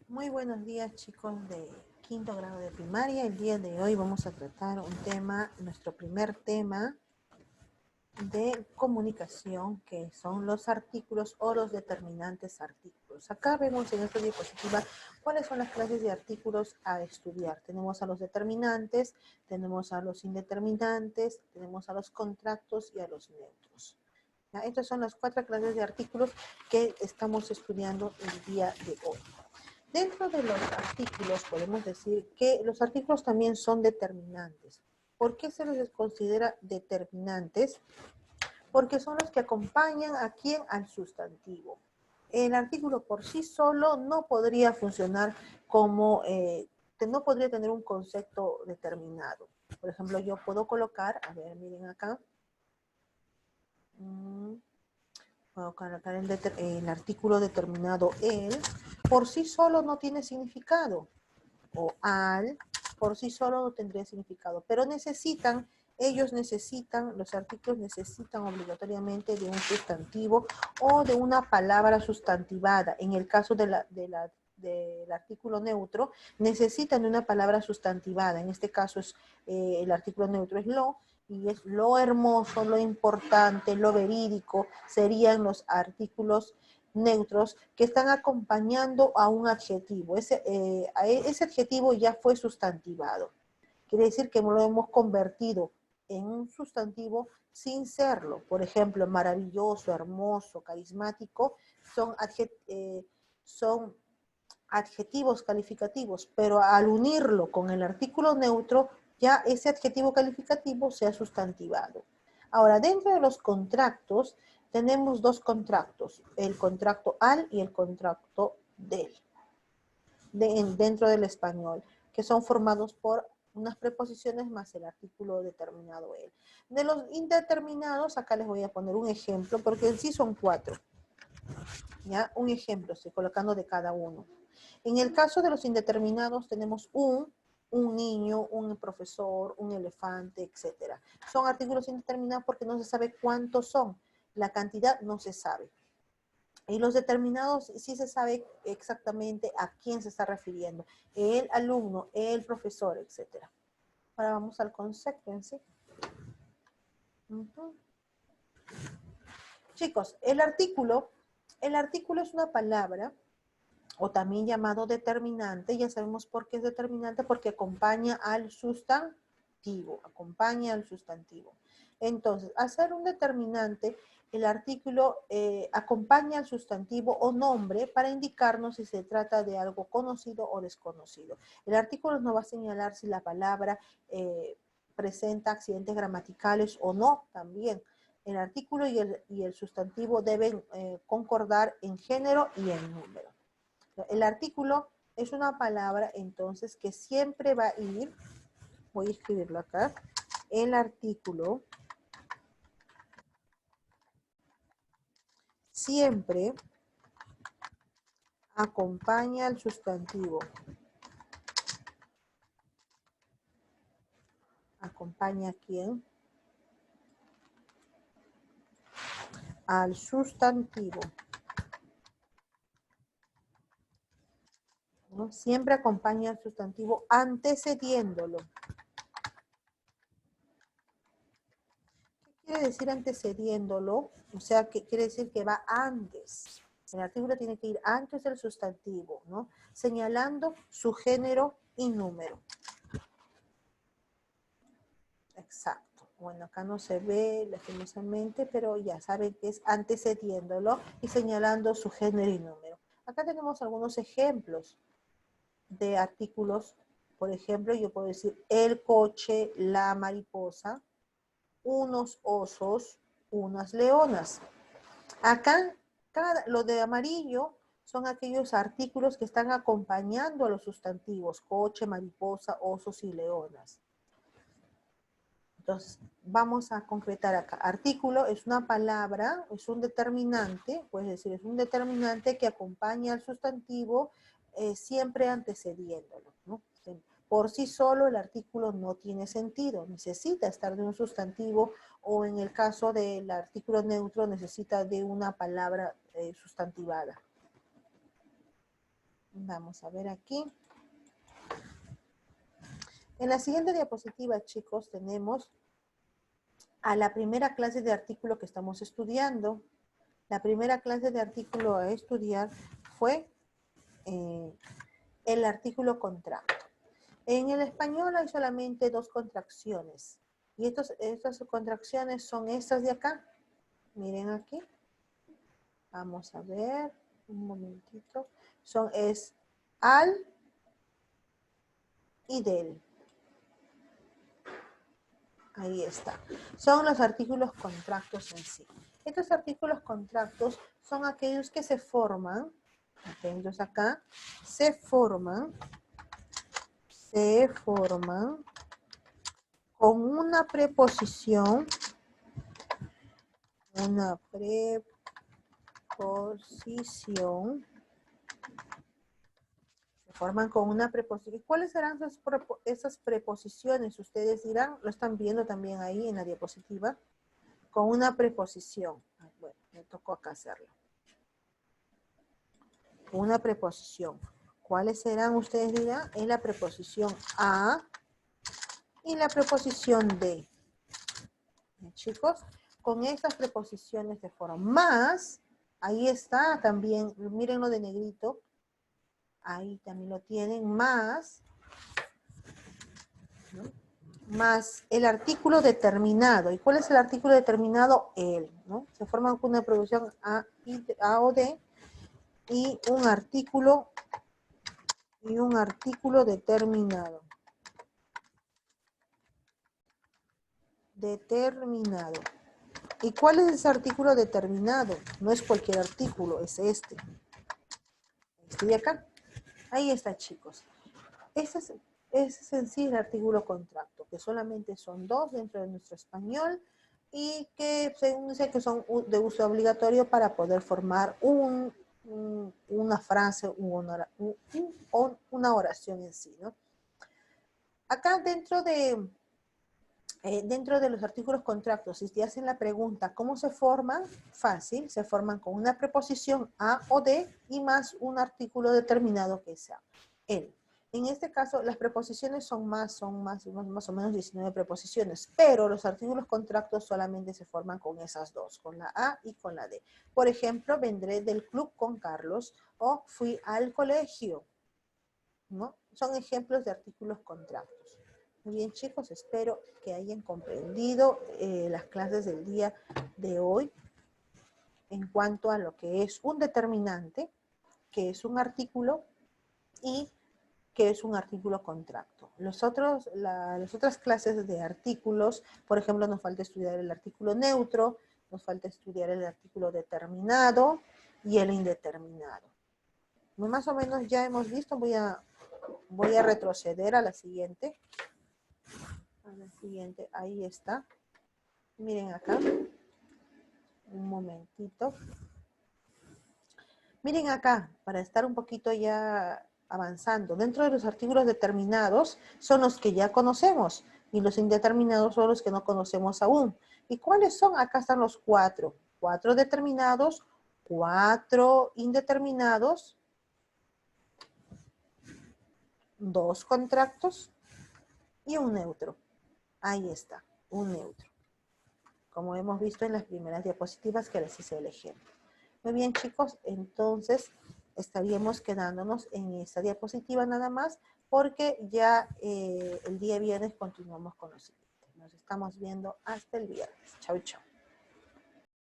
Muy buenos días, chicos de quinto grado de primaria. El día de hoy vamos a tratar un tema, nuestro primer tema de comunicación, que son los artículos o los determinantes artículos. Acá vemos en esta diapositiva cuáles son las clases de artículos a estudiar. Tenemos a los determinantes, tenemos a los indeterminantes, tenemos a los contractos y a los neutros. ¿Ya? Estas son las 4 clases de artículos que estamos estudiando el día de hoy. Dentro de los artículos podemos decir que los artículos también son determinantes. ¿Por qué se les considera determinantes? Porque son los que acompañan a quién, al sustantivo. El artículo por sí solo no podría funcionar como, no podría tener un concepto determinado. Por ejemplo, yo puedo colocar, a ver, miren acá, puedo colocar el artículo determinado el, por sí solo no tiene significado. O al, por sí solo no tendría significado, pero ellos necesitan, los artículos necesitan obligatoriamente de un sustantivo o de una palabra sustantivada. En el caso del artículo neutro, necesitan de una palabra sustantivada. En este caso el artículo neutro es lo, y es lo hermoso, lo importante, lo verídico, serían los artículos neutros que están acompañando a un adjetivo. Ese adjetivo ya fue sustantivado. Quiere decir que lo hemos convertido en un sustantivo sin serlo. Por ejemplo, maravilloso, hermoso, carismático, son adjetivos calificativos, pero al unirlo con el artículo neutro, ya ese adjetivo calificativo se ha sustantivado. Ahora, dentro de los contractos, tenemos 2 contractos, el contracto al y el contracto del, dentro del español, que son formados por unas preposiciones más el artículo determinado el. De los indeterminados, acá les voy a poner un ejemplo, porque en sí son 4. ¿Ya? Un ejemplo, estoy colocando de cada uno. En el caso de los indeterminados tenemos un niño, un profesor, un elefante, etc. Son artículos indeterminados porque no se sabe cuántos son. La cantidad no se sabe. Y los determinados sí se sabe exactamente a quién se está refiriendo. El alumno, el profesor, etc. Ahora vamos al concepto en sí. Chicos, el artículo es una palabra o también llamado determinante. Ya sabemos por qué es determinante, porque acompaña al sustantivo, Entonces, al ser un determinante, el artículo acompaña al sustantivo o nombre para indicarnos si se trata de algo conocido o desconocido. El artículo nos va a señalar si la palabra presenta accidentes gramaticales o no también. El artículo y el sustantivo deben concordar en género y en número. El artículo es una palabra entonces que siempre va a ir, voy a escribirlo acá, el artículo siempre acompaña al sustantivo. ¿Acompaña a quién? Al sustantivo. ¿No? Siempre acompaña al sustantivo antecediéndolo. ¿Qué quiere decir antecediéndolo? O sea, que quiere decir que va antes. El artículo tiene que ir antes del sustantivo, ¿no? Señalando su género y número. Exacto. Bueno, acá no se ve lastimosamente, pero ya saben que es antecediéndolo y señalando su género y número. Acá tenemos algunos ejemplos de artículos. Por ejemplo, yo puedo decir el coche, la mariposa, unos osos, unas leonas. Acá, lo de amarillo son aquellos artículos que están acompañando a los sustantivos, coche, mariposa, osos y leonas. Entonces, vamos a concretar acá. Artículo es una palabra, es un determinante, puedes decir, es un determinante que acompaña al sustantivo siempre antecediéndolo, ¿no? Por sí solo el artículo no tiene sentido, necesita estar de un sustantivo o en el caso del artículo neutro necesita de una palabra sustantivada. Vamos a ver aquí. En la siguiente diapositiva, chicos, tenemos a la primera clase de artículo que estamos estudiando. La primera clase de artículo a estudiar fue el artículo contracto. En el español hay solamente dos contracciones. Y estas contracciones son estas de acá. Miren aquí. Vamos a ver. Un momentito. Es al y del. Ahí está. Son los artículos contractos en sí. Estos artículos contractos son aquellos que se forman, atentos acá, se forman con una preposición, se forman con una preposición. ¿Cuáles serán esas preposiciones? Ustedes dirán, lo están viendo también ahí en la diapositiva, con una preposición. Bueno, me tocó acá hacerlo. Una preposición. ¿Cuáles serán? Ustedes dirán, es la preposición a y la preposición de. Bien, chicos, con estas preposiciones se forman. Más, ahí está también, miren lo de negrito. Ahí también lo tienen, más, ¿no? Más el artículo determinado. ¿Y cuál es el artículo determinado? El, ¿no? Se forman con una preposición a o de y un artículo determinado. Determinado. ¿Y cuál es ese artículo determinado? No es cualquier artículo, es este. Este de acá. Ahí está, chicos. Ese es en sí el artículo contracto, que solamente son dos dentro de nuestro español y que se dice que son de uso obligatorio para poder formar una frase o una oración en sí, ¿no? Acá dentro de los artículos contractos, si te hacen la pregunta, ¿cómo se forman? Fácil, se forman con una preposición a o de y más un artículo determinado que sea el. En este caso, las preposiciones son más o menos 19 preposiciones, pero los artículos contractos solamente se forman con esas dos, con la a y con la de. Por ejemplo, vendré del club con Carlos o fui al colegio, ¿no? Son ejemplos de artículos contractos. Muy bien, chicos, espero que hayan comprendido las clases del día de hoy en cuanto a lo que es un determinante, que es un artículo y que es un artículo contracto. Las otras clases de artículos, por ejemplo, nos falta estudiar el artículo neutro, nos falta estudiar el artículo determinado y el indeterminado. Más o menos ya hemos visto, voy a retroceder a la siguiente. Ahí está. Miren acá. Un momentito. Miren acá, para estar un poquito ya avanzando. Dentro de los artículos determinados son los que ya conocemos y los indeterminados son los que no conocemos aún. ¿Y cuáles son? Acá están los 4. 4 determinados, 4 indeterminados, 2 contractos y un neutro. Ahí está, un neutro. Como hemos visto en las primeras diapositivas que les hice el ejemplo. Muy bien, chicos, entonces estaríamos quedándonos en esta diapositiva nada más porque ya el día viernes continuamos con los siguientes. Nos estamos viendo hasta el viernes. Chau, chau.